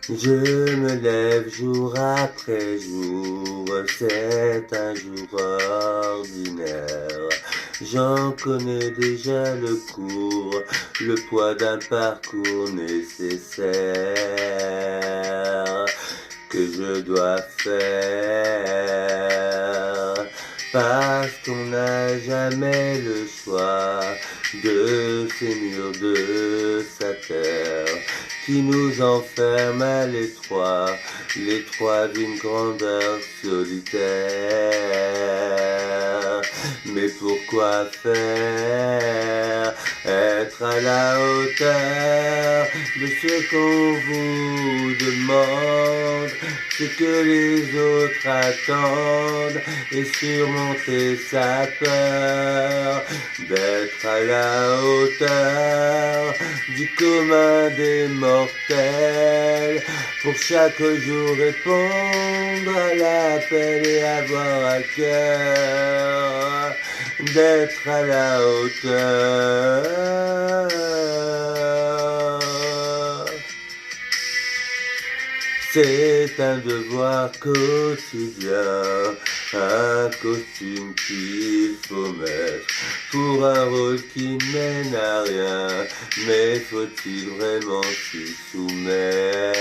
Je me lève jour après jour, c'est un jour ordinaire. J'en connais déjà le cours, le poids d'un parcours nécessaire que je dois faire. Parce qu'on n'a jamais le choix de ces murs de sa terre qui nous enferment à l'étroit d'une grandeur solitaire. Mais pourquoi faire? Être à la hauteur de ce qu'on vous demande, ce que les autres attendent, et surmonter sa peur d'être à la hauteur du commun des mortels, pour chaque jour répondre à l'appel et avoir à cœur d'être à la hauteur. C'est un devoir quotidien, un costume qu'il faut mettre pour un rôle qui mène à rien. Mais faut-il vraiment s'y soumettre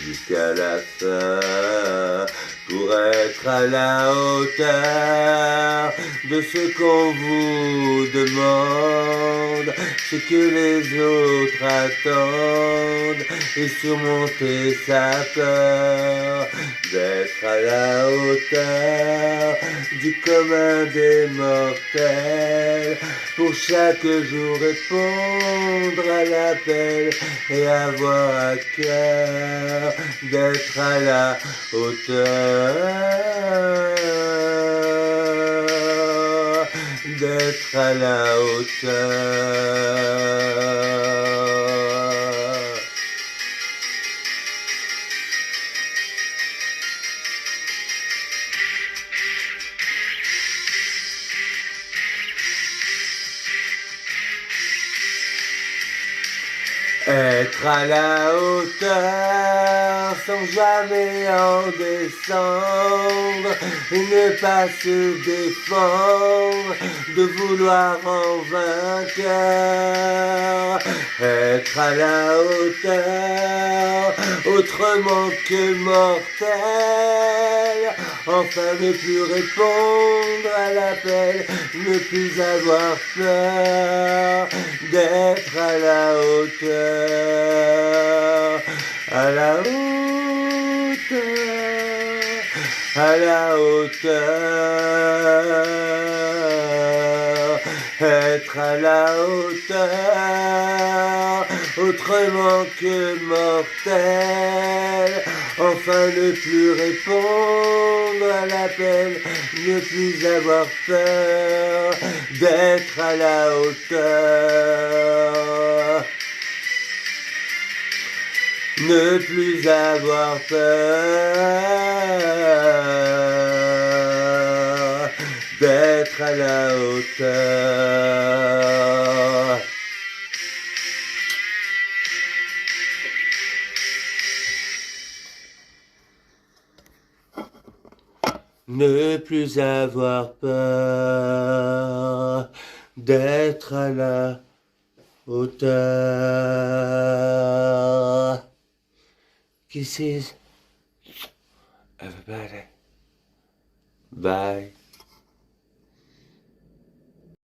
jusqu'à la fin pour être à la hauteur de ce qu'on vous demande, ce que les autres attendent, et surmonter sa peur d'être à la hauteur du commun des mortels, pour chaque jour répondre à l'appel et avoir à cœur d'être à la hauteur, d'être à la hauteur. Être à la hauteur sans jamais en descendre, et ne pas se défendre de vouloir en vainqueur. Être à la hauteur autrement que mortel, enfin ne plus répondre à l'appel, ne plus avoir peur d'être à la hauteur, à la hauteur, à la hauteur, être à la hauteur autrement que mortel, enfin ne plus répondre à l'appel, ne plus avoir peur d'être à la hauteur, ne plus avoir peur d'être à la hauteur. Ne plus avoir peur d'être à la hauteur. Kisses, everybody. Bye.